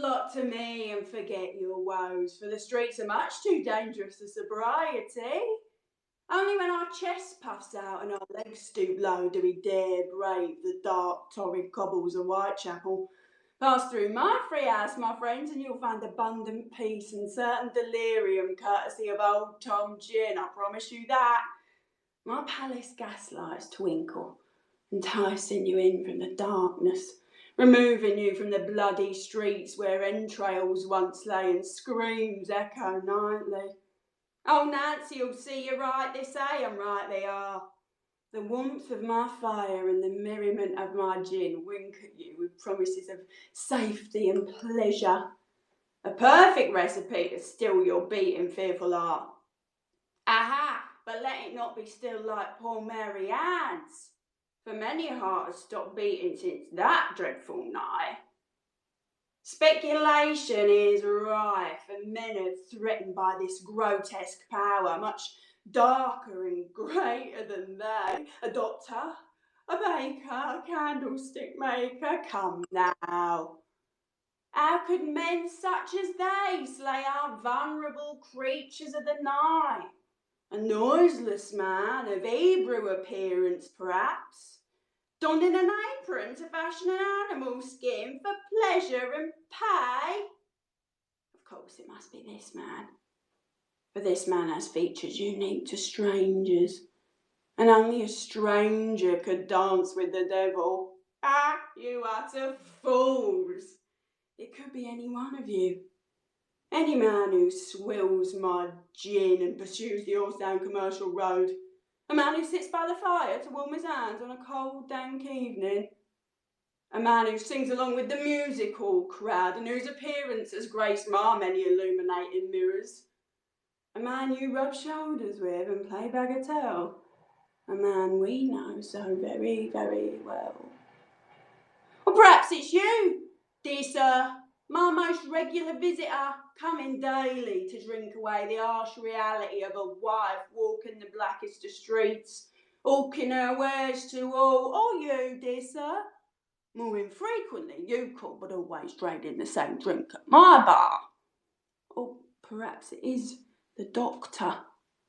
lot to me and forget your woes, for the streets are much too dangerous for sobriety. Only when our chest puffs out and our legs stoop low do we dare brave the dark, torrid cobbles of Whitechapel. Pass through my free house, my friends, and you'll find abundant peace and certain delirium courtesy of old Tom Gin, I promise you that. My palace gaslights twinkle, enticing you in from the darkness, removing you from the bloody streets where entrails once lay and screams echo nightly. Oh, Nancy'll see you right this day, and right they are. The warmth of my fire and the merriment of my gin wink at you with promises of safety and pleasure. A perfect recipe to still your beating fearful heart. Aha! But let it not be still like poor Mary Ann's, for many a heart has stopped beating since that dreadful night. Speculation is rife, and men are threatened by this grotesque power, much darker and greater than they. A doctor, a baker, a candlestick maker, come now. How could men such as they slay our vulnerable creatures of the night? A noiseless man of Hebrew appearance, perhaps, donned in an apron to fashion an animal skin for pleasure and pay? Of course it must be this man, for this man has features unique to strangers, and only a stranger could dance with the devil. Ah, you utter fools! It could be any one of you. Any man who swills my gin and pursues the Orstown Commercial Road. A man who sits by the fire to warm his hands on a cold, dank evening. A man who sings along with the music hall crowd and whose appearance has graced my many illuminating mirrors. A man you rub shoulders with and play bagatelle. A man we know so very, very well. Or perhaps it's you, dear sir, my most regular visitor, coming daily to drink away the harsh reality of a wife walking the blackest of streets, hawking her wares to all. Or you, dear sir, more infrequently you call, but always trading the same drink at my bar. Or perhaps it is the doctor,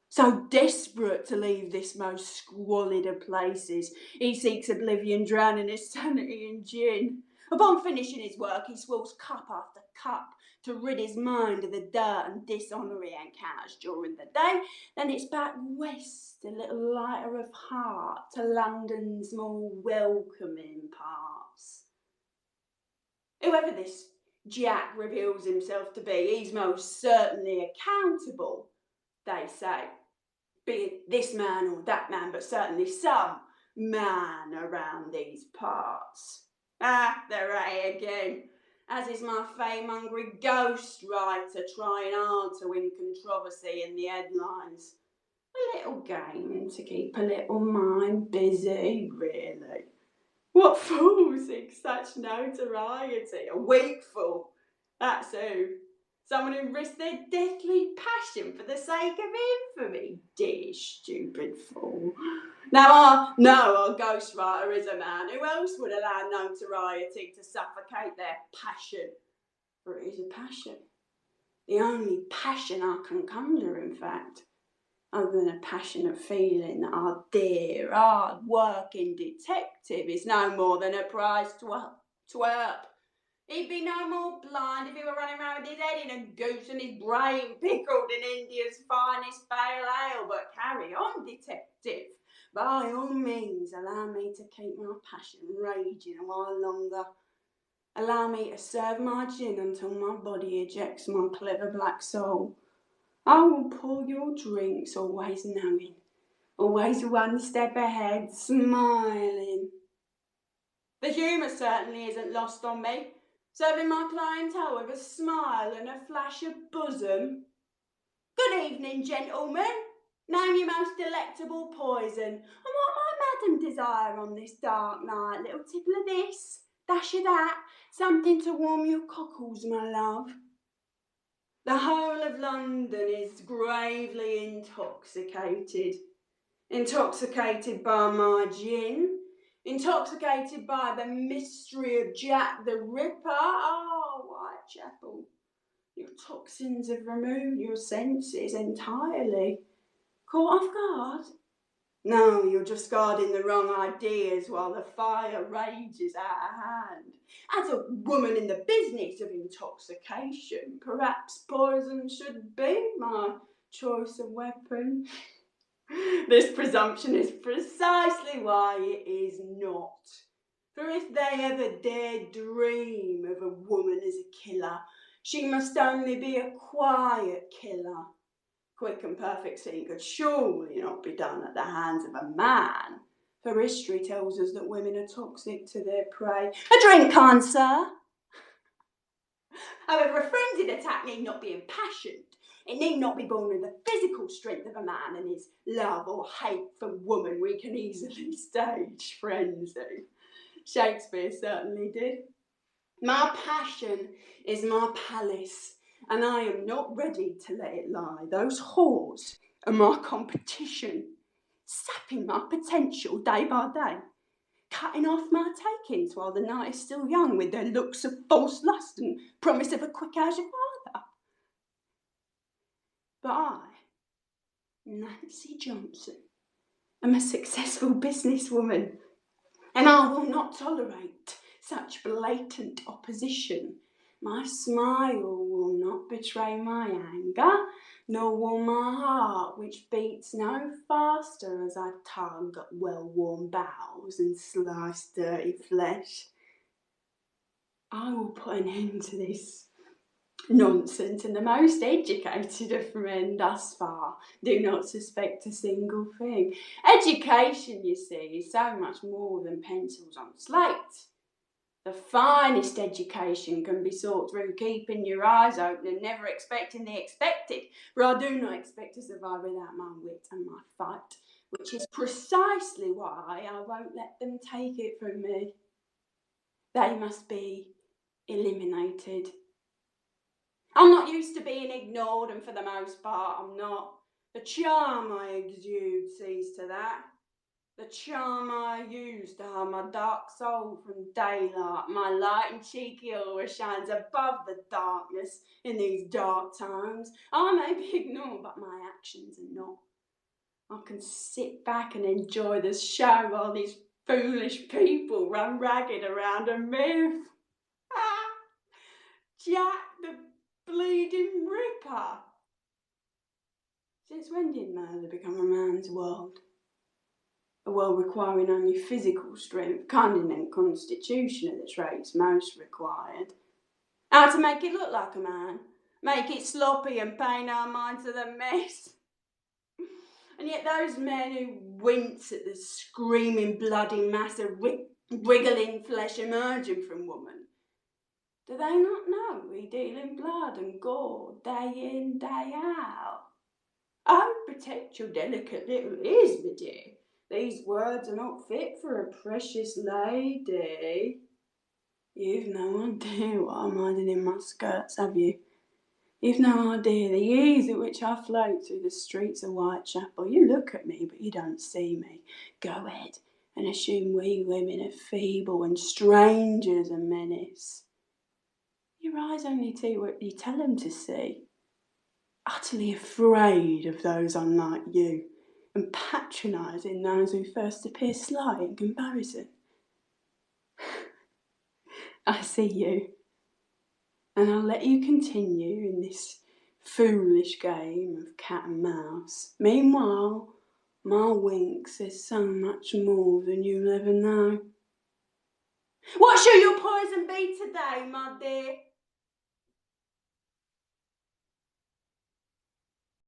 so desperate to leave this most squalid of places, he seeks oblivion, drowning his sanity in gin. Upon finishing his work, he swills cup after cup to rid his mind of the dirt and dishonour he encounters during the day. Then it's back west, a little lighter of heart, to London's more welcoming parts. Whoever this Jack reveals himself to be, he's most certainly accountable, they say. Be it this man or that man, but certainly some man around these parts. Ah, they're at it again, as is my fame-hungry ghost writer trying hard to win controversy in the headlines. A little game to keep a little mind busy, really. What fool seeks such notoriety? A weak fool, that's who. Someone who risked their deathly passion for the sake of infamy. Dear stupid fool. Now I know a ghostwriter is a man. Who else would allow notoriety to suffocate their passion? For it is a passion. The only passion I can conjure, in fact. Other than a passionate feeling that our dear, hard-working detective is no more than a prize twerp. He'd be no more blind if he were running around with his head in a goose and his brain pickled in India's finest pale ale. But carry on, detective. By all means, allow me to keep my passion raging a while longer. Allow me to serve my gin until my body ejects my clever black soul. I will pour your drinks, always knowing, always one step ahead, smiling. The humour certainly isn't lost on me, serving my clientele with a smile and a flash of bosom. Good evening, gentlemen. Name your most delectable poison, and what might madam desire on this dark night? Little tipple of this, dash of that, something to warm your cockles, my love. The whole of London is gravely intoxicated. Intoxicated by my gin. Intoxicated by the mystery of Jack the Ripper. Oh, why Whitechapel. Your toxins have removed your senses entirely. Caught off guard? No, you're just guarding the wrong ideas while the fire rages out of hand. As a woman in the business of intoxication, perhaps poison should be my choice of weapon. This presumption is precisely why it is not. For if they ever dare dream of a woman as a killer, she must only be a quiet killer. Quick and perfect scene could surely not be done at the hands of a man, for history tells us that women are toxic to their prey. A drink, kind sir. However, a frenzied attack need not be impassioned. It need not be born of the physical strength of a man and his love or hate for woman. We can easily stage frenzy. Shakespeare certainly did. My passion is my palace, and I am not ready to let it lie. Those whores are my competition, sapping my potential day by day, cutting off my takings while the night is still young with their looks of false lust and promise of a quick as your father. But I, Nancy Johnson, am a successful businesswoman, and I will not tolerate such blatant opposition. My smile will not betray my anger, nor will my heart, which beats no faster as I tug at well-worn bowels and slice dirty flesh. I will put an end to this nonsense, and the most educated of men thus far do not suspect a single thing. Education, you see, is so much more than pencils on slate. The finest education can be sought through keeping your eyes open and never expecting the expected, for I do not expect to survive without my wit and my fight, which is precisely why I won't let them take it from me. They must be eliminated. I'm not used to being ignored, and for the most part I'm not. The charm I exude sees to that. The charm I use to hide my dark soul from daylight. My light and cheeky aura shines above the darkness in these dark times. I may be ignored, but my actions are not. I can sit back and enjoy the show while these foolish people run ragged around a myth. Jack the bleeding Ripper. Since when did murder become a man's world? A world requiring only physical strength, cunning and constitution are the traits most required. How to make it look like a man, make it sloppy and paint our minds to the mess. And yet those men who wince at the screaming bloody mass of wriggling flesh emerging from woman, do they not know we deal in blood and gore day in, day out? Oh, protect your delicate little ears, my dear. These words are not fit for a precious lady. You've no idea what I'm hiding in my skirts, have you? You've no idea the ease at which I float through the streets of Whitechapel. You look at me, but you don't see me. Go ahead and assume we women are feeble and strangers a menace. Your eyes only see what you tell them to see. Utterly afraid of those unlike you, and patronising those who first appear slight in comparison. I see you, and I'll let you continue in this foolish game of cat and mouse. Meanwhile, my wink says so much more than you'll ever know. What shall your poison be today, my dear?